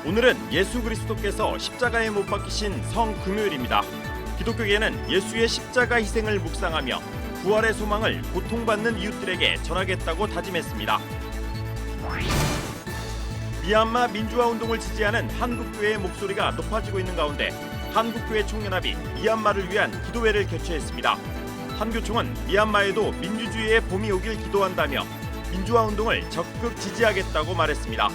오늘은 예수 그리스도께서 십자가에 못 박히신 성금요일입니다. 기독교계는 예수의 십자가 희생을 묵상하며 부활의 소망을 고통받는 이웃들에게 전하겠다고 다짐했습니다. 미얀마 민주화 운동을 지지하는 한국교회의 목소리가 높아지고 있는 가운데 한국교회 총연합이 미얀마를 위한 기도회를 개최했습니다. 한교총은 미얀마에도 민주주의의 봄이 오길 기도한다며 민주화 운동을 적극 지지하겠다고 말했습니다.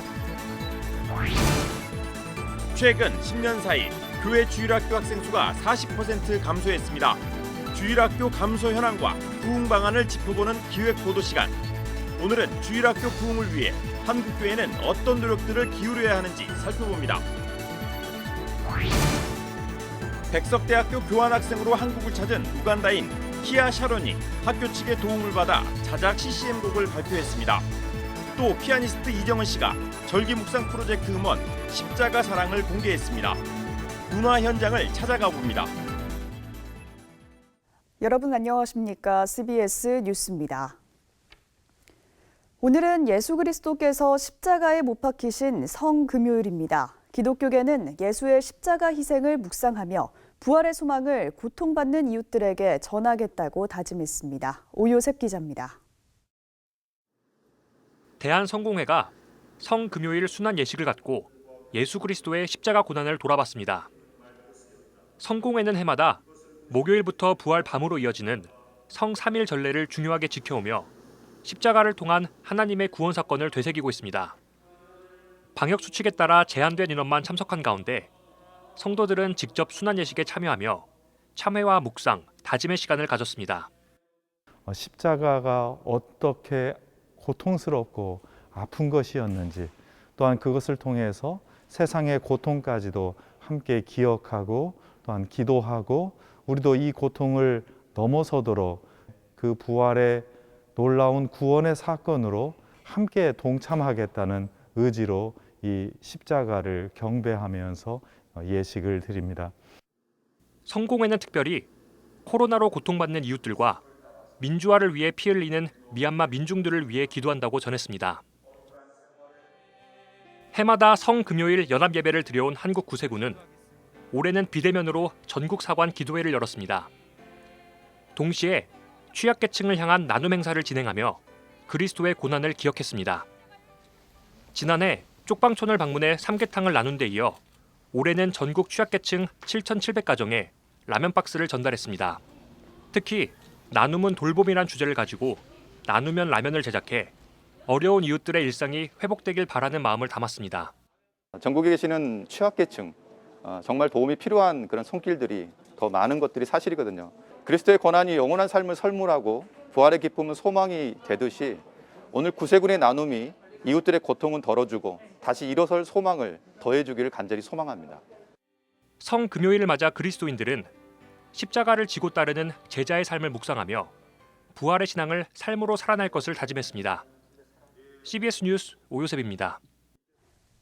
최근 10년 사이 교회 주일학교 학생 수가 40% 감소했습니다. 주일학교 감소 현황과 부흥 방안을 짚어보는 기획 보도 시간. 오늘은 주일학교 부흥을 위해 한국교회는 어떤 노력들을 기울여야 하는지 살펴봅니다. 백석대학교 교환학생으로 한국을 찾은 우간다인 키아 샤론이 학교 측의 도움을 받아 자작 CCM 곡을 발표했습니다. 또 피아니스트 이정은 씨가 절기 묵상 프로젝트 음원 십자가 사랑을 공개했습니다. 문화 현장을 찾아가 봅니다. 여러분 안녕하십니까? CBS 뉴스입니다. 오늘은 예수 그리스도께서 십자가에 못 박히신 성금요일입니다. 기독교계는 예수의 십자가 희생을 묵상하며 부활의 소망을 고통받는 이웃들에게 전하겠다고 다짐했습니다. 오요셉 기자입니다. 대한성공회가 성금요일 순환 예식을 갖고 예수 그리스도의 십자가 고난을 돌아봤습니다. 성공회는 해마다 목요일부터 부활 밤으로 이어지는 성삼일 전례를 중요하게 지켜오며 십자가를 통한 하나님의 구원 사건을 되새기고 있습니다. 방역 수칙에 따라 제한된 인원만 참석한 가운데 성도들은 직접 순환 예식에 참여하며 참회와 묵상, 다짐의 시간을 가졌습니다. 십자가가 어떻게 고통스럽고 아픈 것이었는지, 또한 그것을 통해서 세상의 고통까지도 함께 기억하고 또한 기도하고 우리도 이 고통을 넘어서도록 그 부활의 놀라운 구원의 사건으로 함께 동참하겠다는 의지로 이 십자가를 경배하면서 예식을 드립니다. 성공회는 특별히 코로나로 고통받는 이웃들과 민주화를 위해 피 흘리는 미얀마 민중들을 위해 기도한다고 전했습니다. 해마다 성금요일 연합 예배를 드려온 한국 구세군은 올해는 비대면으로 전국 사관 기도회를 열었습니다. 동시에 취약계층을 향한 나눔 행사를 진행하며 그리스도의 고난을 기억했습니다. 지난해 쪽방촌을 방문해 삼계탕을 나눈 데 이어 올해는 전국 취약계층 7,700가정에 라면 박스를 전달했습니다. 특히 나눔은 돌봄이란 주제를 가지고 나누면 라면을 제작해 어려운 이웃들의 일상이 회복되길 바라는 마음을 담았습니다. 전국에 계시는 취약계층, 정말 도움이 필요한 그런 손길들이 더 많은 것들이 사실이거든요. 그리스도의 고난이 영원한 삶을 설물하고 부활의 기쁨은 소망이 되듯이 오늘 구세군의 나눔이 이웃들의 고통은 덜어주고 다시 일어설 소망을 더해주기를 간절히 소망합니다. 성금요일을 맞아 그리스도인들은 십자가를 지고 따르는 제자의 삶을 묵상하며 부활의 신앙을 삶으로 살아날 것을 다짐했습니다. CBS 뉴스 오요셉입니다.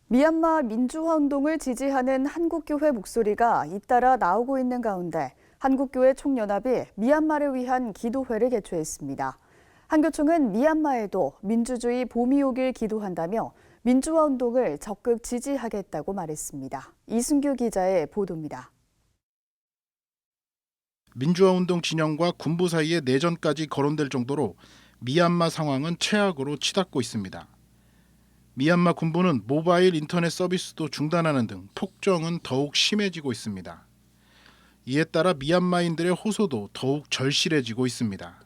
미얀마 민주화 운동을 지지하는 한국교회 목소리가 잇따라 나오고 있는 가운데 한국교회 총연합이 미얀마를 위한 기도회를 개최했습니다. 한교총은 미얀마에도 민주주의 봄이 오길 기도한다며 민주화 운동을 적극 지지하겠다고 말했습니다. 이순규 기자의 보도입니다. 민주화 운동 진영과 군부 사이의 내전까지 거론될 정도로 미얀마 상황은 최악으로 치닫고 있습니다. 미얀마 군부는 모바일 인터넷 서비스도 중단하는 등 폭정은 더욱 심해지고 있습니다. 이에 따라 미얀마인들의 호소도 더욱 절실해지고 있습니다.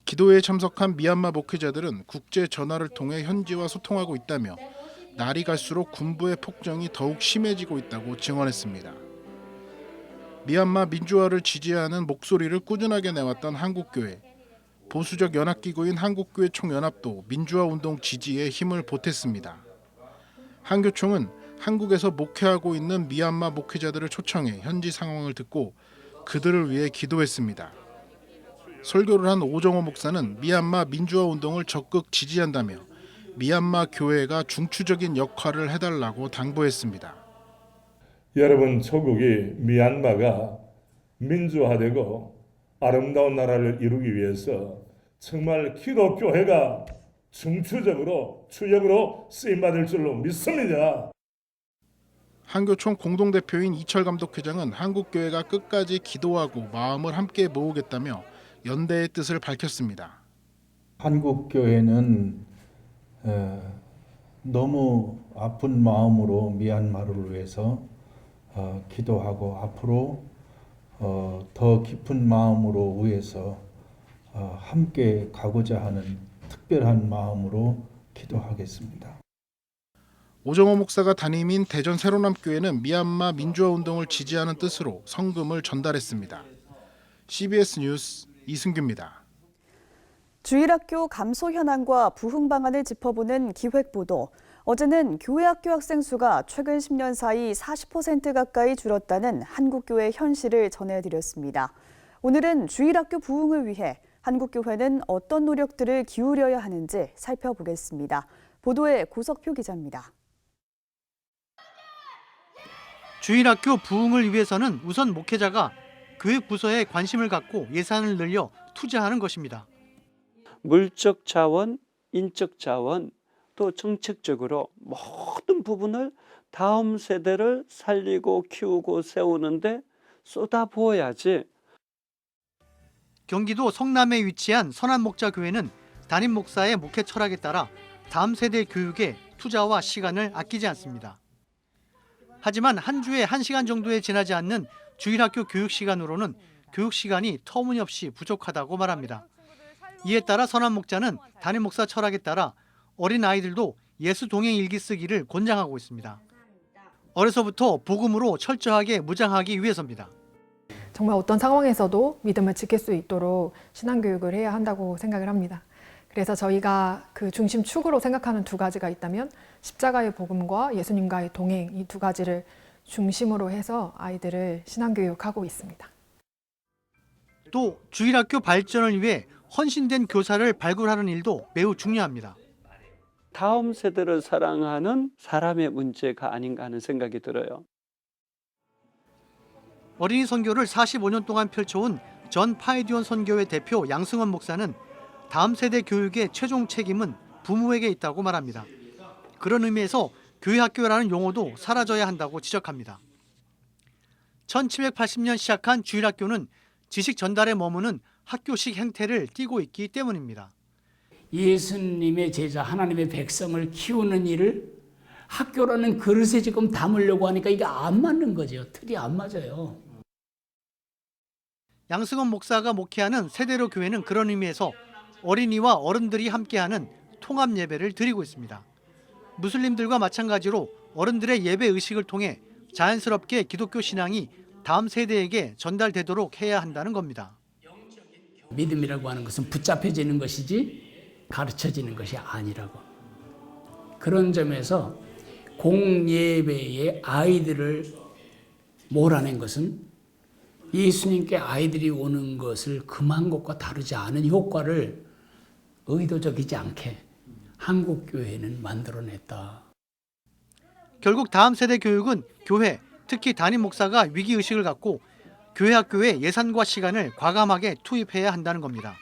기도회에 참석한 미얀마 목회자들은 국제 전화를 통해 현지와 소통하고 있다며 날이 갈수록 군부의 폭정이 더욱 심해지고 있다고 증언했습니다. 미얀마 민주화를 지지하는 목소리를 꾸준하게 내왔던 한국교회, 보수적 연합기구인 한국교회 총연합도 민주화 운동 지지에 힘을 보탰습니다. 한교총은 한국에서 목회하고 있는 미얀마 목회자들을 초청해 현지 상황을 듣고 그들을 위해 기도했습니다. 설교를 한 오정호 목사는 미얀마 민주화 운동을 적극 지지한다며 미얀마 교회가 중추적인 역할을 해달라고 당부했습니다. 여러분, 조국이 미얀마가 민주화되고 아름다운 나라를 이루기 위해서 정말 기독교회가 중추적으로 추역으로 쓰임받을 줄로 믿습니다. 한교총 공동대표인 이철 감독회장은 한국교회가 끝까지 기도하고 마음을 함께 모으겠다며 연대의 뜻을 밝혔습니다. 한국교회는 너무 아픈 마음으로 미얀마를 위해서 기도하고 앞으로 더 깊은 마음으로 위해서 함께 가고자 하는 특별한 마음으로 기도하겠습니다. 오정호 목사가 담임인 대전 새로남교회는 미얀마 민주화운동을 지지하는 뜻으로 성금을 전달했습니다. CBS 뉴스 이승규입니다. 주일학교 감소 현황과 부흥 방안을 짚어보는 기획보도. 어제는 교회 학교 학생 수가 최근 10년 사이 40% 가까이 줄었다는 한국교회 현실을 전해드렸습니다. 오늘은 주일학교 부흥을 위해 한국교회는 어떤 노력들을 기울여야 하는지 살펴보겠습니다. 보도에 고석표 기자입니다. 주일학교 부흥을 위해서는 우선 목회자가 교회 부서에 관심을 갖고 예산을 늘려 투자하는 것입니다. 물적 자원, 인적 자원, 또 정책적으로 모든 부분을 다음 세대를 살리고 키우고 세우는데 쏟아부어야지. 경기도 성남에 위치한 선한목자교회는 담임 목사의 목회 철학에 따라 다음 세대 교육에 투자와 시간을 아끼지 않습니다. 하지만 한 주에 1시간 정도에 지나지 않는 주일학교 교육 시간으로는 교육 시간이 터무니없이 부족하다고 말합니다. 이에 따라 선한목자는 담임 목사 철학에 따라 어린 아이들도 예수 동행 일기 쓰기를 권장하고 있습니다. 어려서부터 복음으로 철저하게 무장하기 위해서입니다. 정말 어떤 상황에서도 믿음을 지킬 수 있도록 신앙교육을 해야 한다고 생각을 합니다. 그래서 저희가 그 중심 축으로 생각하는 두 가지가 있다면 십자가의 복음과 예수님과의 동행, 이 두 가지를 중심으로 해서 아이들을 신앙교육하고 있습니다. 또 주일학교 발전을 위해 헌신된 교사를 발굴하는 일도 매우 중요합니다. 다음 세대를 사랑하는 사람의 문제가 아닌가 하는 생각이 들어요. 어린이 선교를 45년 동안 펼쳐온 전 파이디온 선교회 대표 양승원 목사는 다음 세대 교육의 최종 책임은 부모에게 있다고 말합니다. 그런 의미에서 교회학교라는 용어도 사라져야 한다고 지적합니다. 1780년 시작한 주일학교는 지식 전달에 머무는 학교식 행태를 띠고 있기 때문입니다. 예수님의 제자, 하나님의 백성을 키우는 일을 학교라는 그릇에 지금 담으려고 하니까 이게 안 맞는 거죠. 틀이 안 맞아요. 양승원 목사가 목회하는 세대로 교회는 그런 의미에서 어린이와 어른들이 함께하는 통합 예배를 드리고 있습니다. 무슬림들과 마찬가지로 어른들의 예배 의식을 통해 자연스럽게 기독교 신앙이 다음 세대에게 전달되도록 해야 한다는 겁니다. 믿음이라고 하는 것은 붙잡혀지는 것이지 가르쳐지는 것이 아니라고. 그런 점에서 공예배에 아이들을 몰아낸 것은 예수님께 아이들이 오는 것을 금한 것과 다르지 않은 효과를 의도적이지 않게 한국교회는 만들어냈다. 결국 다음 세대 교육은 교회, 특히 담임 목사가 위기의식을 갖고 교회 학교에 예산과 시간을 과감하게 투입해야 한다는 겁니다.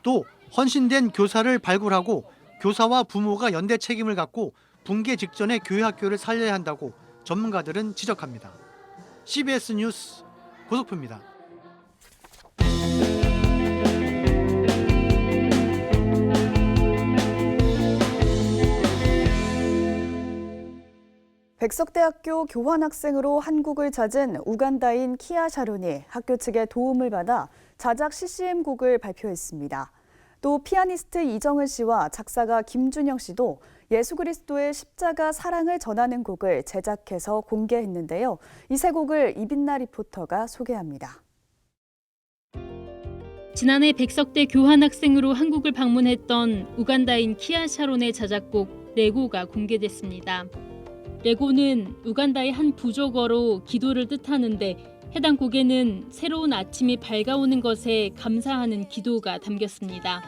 또 헌신된 교사를 발굴하고 교사와 부모가 연대 책임을 갖고 붕괴 직전에 교회 학교를 살려야 한다고 전문가들은 지적합니다. CBS 뉴스 고석표입니다. 백석대학교 교환학생으로 한국을 찾은 우간다인 키아 샤론이 학교 측의 도움을 받아 자작 CCM 곡을 발표했습니다. 또 피아니스트 이정은 씨와 작사가 김준영 씨도 예수 그리스도의 십자가 사랑을 전하는 곡을 제작해서 공개했는데요. 이 세 곡을 이빈나 리포터가 소개합니다. 지난해 백석대 교환학생으로 한국을 방문했던 우간다인 키아 샤론의 자작곡 레고가 공개됐습니다. 레고는 우간다의 한 부족어로 기도를 뜻하는데 해당 곡에는 새로운 아침이 밝아오는 것에 감사하는 기도가 담겼습니다.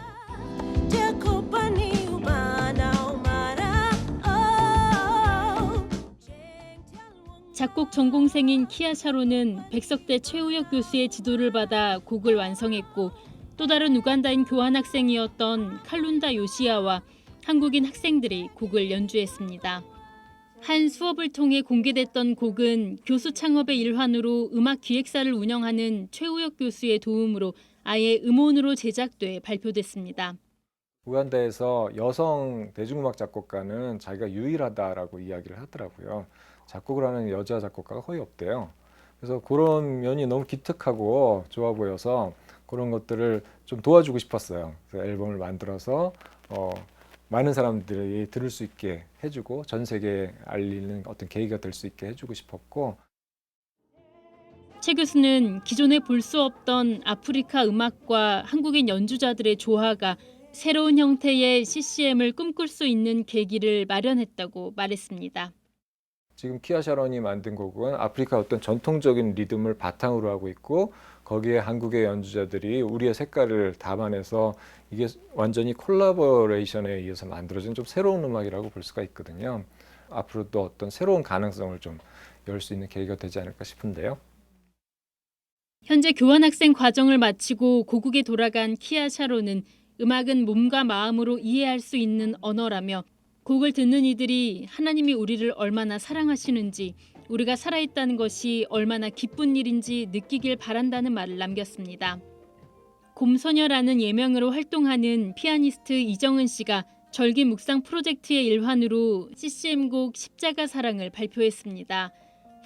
작곡 전공생인 키아 샤론은 백석대 최우혁 교수의 지도를 받아 곡을 완성했고 또 다른 우간다인 교환학생이었던 칼룬다 요시아와 한국인 학생들이 곡을 연주했습니다. 한 수업을 통해 공개됐던 곡은 교수 창업의 일환으로 음악 기획사를 운영하는 최우혁 교수의 도움으로 아예 음원으로 제작돼 발표됐습니다. 우간다에서 여성 대중음악 작곡가는 자기가 유일하다라고 이야기를 하더라고요. 작곡을 하는 여자 작곡가가 거의 없대요. 그래서 그런 면이 너무 기특하고 좋아 보여서 그런 것들을 좀 도와주고 싶었어요. 그래서 앨범을 만들어서 많은 사람들이 들을 수 있게 해주고 전 세계에 알리는 어떤 계기가 될 수 있게 해주고 싶었고. 최 교수는 기존에 볼 수 없던 아프리카 음악과 한국인 연주자들의 조화가 새로운 형태의 CCM을 꿈꿀 수 있는 계기를 마련했다고 말했습니다. 지금 키아 샤론이 만든 곡은 아프리카 어떤 전통적인 리듬을 바탕으로 하고 있고 거기에 한국의 연주자들이 우리의 색깔을 담아내서 이게 완전히 콜라보레이션에 의해서 만들어진 좀 새로운 음악이라고 볼 수가 있거든요. 앞으로도 어떤 새로운 가능성을 좀 열 수 있는 계기가 되지 않을까 싶은데요. 현재 교환학생 과정을 마치고 고국에 돌아간 키아 샤론은 음악은 몸과 마음으로 이해할 수 있는 언어라며 곡을 듣는 이들이 하나님이 우리를 얼마나 사랑하시는지 우리가 살아있다는 것이 얼마나 기쁜 일인지 느끼길 바란다는 말을 남겼습니다. 곰소녀라는 예명으로 활동하는 피아니스트 이정은 씨가 절기 묵상 프로젝트의 일환으로 CCM곡 십자가 사랑을 발표했습니다.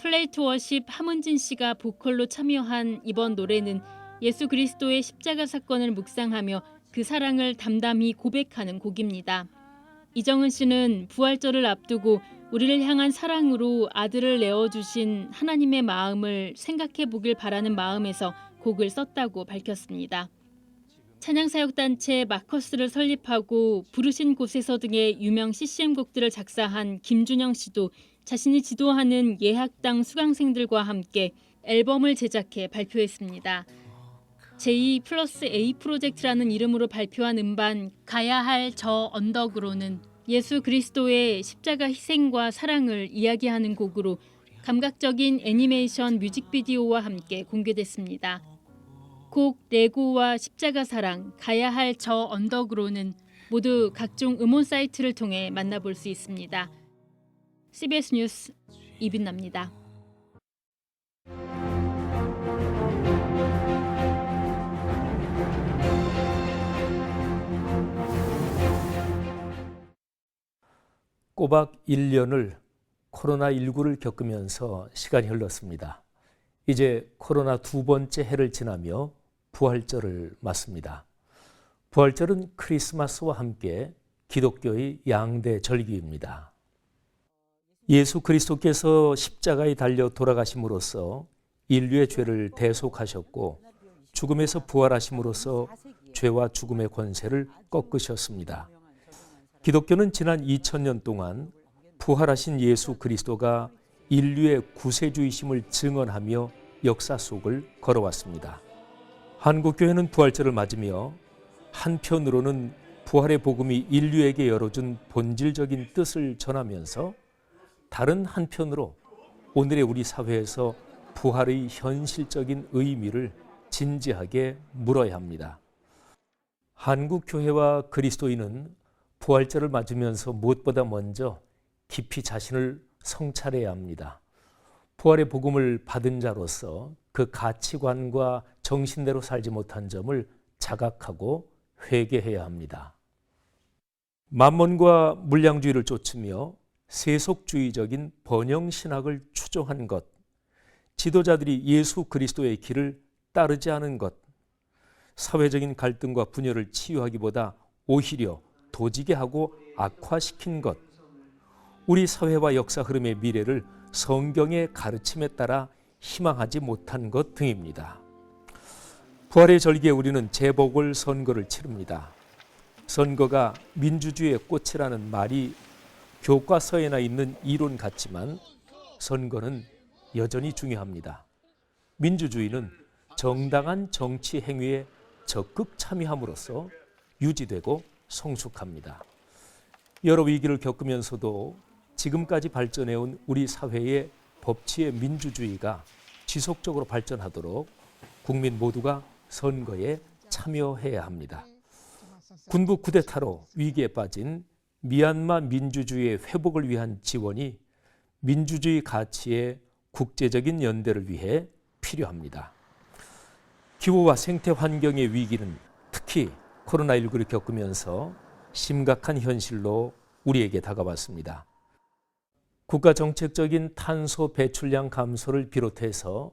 플레이트 워십 함은진 씨가 보컬로 참여한 이번 노래는 예수 그리스도의 십자가 사건을 묵상하며 그 사랑을 담담히 고백하는 곡입니다. 이정은 씨는 부활절을 앞두고 우리를 향한 사랑으로 아들을 내어주신 하나님의 마음을 생각해 보길 바라는 마음에서 곡을 썼다고 밝혔습니다. 찬양사역단체 마커스를 설립하고 부르신 곳에서 등의 유명 CCM곡들을 작사한 김준영 씨도 자신이 지도하는 예학당 수강생들과 함께 앨범을 제작해 발표했습니다. J+A 프로젝트라는 이름으로 발표한 음반 가야 할 저 언덕으로는 예수 그리스도의 십자가 희생과 사랑을 이야기하는 곡으로 감각적인 애니메이션 뮤직비디오와 함께 공개됐습니다. 곡 레고와 십자가 사랑, 가야 할 저 언덕으로는 모두 각종 음원 사이트를 통해 만나볼 수 있습니다. CBS 뉴스 이빈나입니다. 꼬박 1년을 코로나19를 겪으면서 시간이 흘렀습니다. 이제 코로나 두 번째 해를 지나며 부활절을 맞습니다. 부활절은 크리스마스와 함께 기독교의 양대 절기입니다. 예수 그리스도께서 십자가에 달려 돌아가심으로써 인류의 죄를 대속하셨고 죽음에서 부활하심으로써 죄와 죽음의 권세를 꺾으셨습니다. 기독교는 지난 2000년 동안 부활하신 예수 그리스도가 인류의 구세주이심을 증언하며 역사 속을 걸어왔습니다. 한국교회는 부활절을 맞으며 한편으로는 부활의 복음이 인류에게 열어준 본질적인 뜻을 전하면서 다른 한편으로 오늘의 우리 사회에서 부활의 현실적인 의미를 진지하게 물어야 합니다. 한국교회와 그리스도인은 부활절을 맞으면서 무엇보다 먼저 깊이 자신을 성찰해야 합니다. 부활의 복음을 받은 자로서 그 가치관과 정신대로 살지 못한 점을 자각하고 회개해야 합니다. 만몬과 물량주의를 쫓으며 세속주의적인 번영신학을 추종한 것, 지도자들이 예수 그리스도의 길을 따르지 않은 것, 사회적인 갈등과 분열을 치유하기보다 오히려 도지게 하고 악화시킨 것, 우리 사회와 역사 흐름의 미래를 성경의 가르침에 따라 희망하지 못한 것 등입니다. 부활의 절기에 우리는 재보궐선거를 치릅니다. 선거가 민주주의의 꽃이라는 말이 교과서에나 있는 이론 같지만 선거는 여전히 중요합니다. 민주주의는 정당한 정치 행위에 적극 참여함으로써 유지되고 성숙합니다. 여러 위기를 겪으면서도 지금까지 발전해온 우리 사회의 법치의 민주주의가 지속적으로 발전하도록 국민 모두가 선거에 참여해야 합니다. 군부 쿠데타로 위기에 빠진 미얀마 민주주의의 회복을 위한 지원이 민주주의 가치의 국제적인 연대를 위해 필요합니다. 기후와 생태 환경의 위기는 특히 코로나19를 겪으면서 심각한 현실로 우리에게 다가왔습니다. 국가 정책적인 탄소 배출량 감소를 비롯해서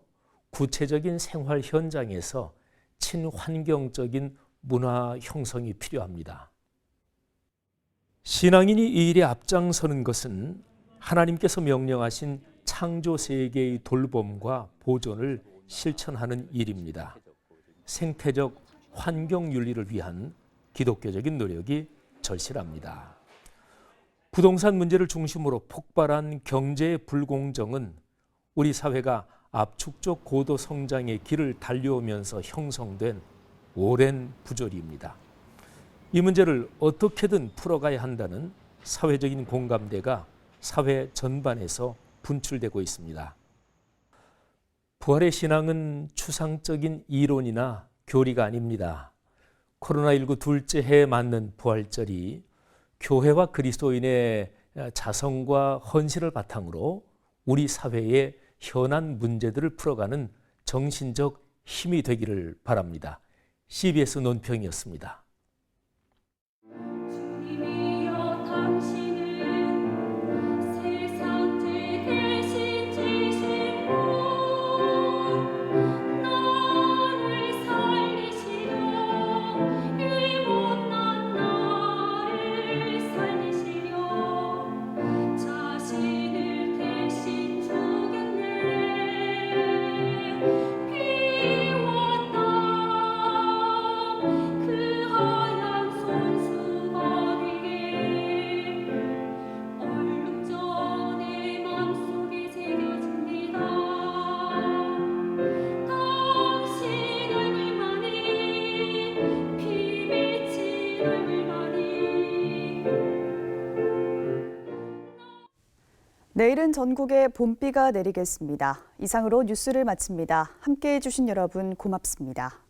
구체적인 생활 현장에서 친환경적인 문화 형성이 필요합니다. 신앙인이 이 일에 앞장서는 것은 하나님께서 명령하신 창조 세계의 돌봄과 보존을 실천하는 일입니다. 생태적 환경 윤리를 위한 기독교적인 노력이 절실합니다. 부동산 문제를 중심으로 폭발한 경제의 불공정은 우리 사회가 압축적 고도 성장의 길을 달려오면서 형성된 오랜 부조리입니다. 이 문제를 어떻게든 풀어가야 한다는 사회적인 공감대가 사회 전반에서 분출되고 있습니다. 부활의 신앙은 추상적인 이론이나 교리가 아닙니다. 코로나19 둘째 해에 맞는 부활절이 교회와 그리스도인의 자성과 헌신을 바탕으로 우리 사회의 현안 문제들을 풀어가는 정신적 힘이 되기를 바랍니다. CBS 논평이었습니다. 내일은 전국에 봄비가 내리겠습니다. 이상으로 뉴스를 마칩니다. 함께해 주신 여러분 고맙습니다.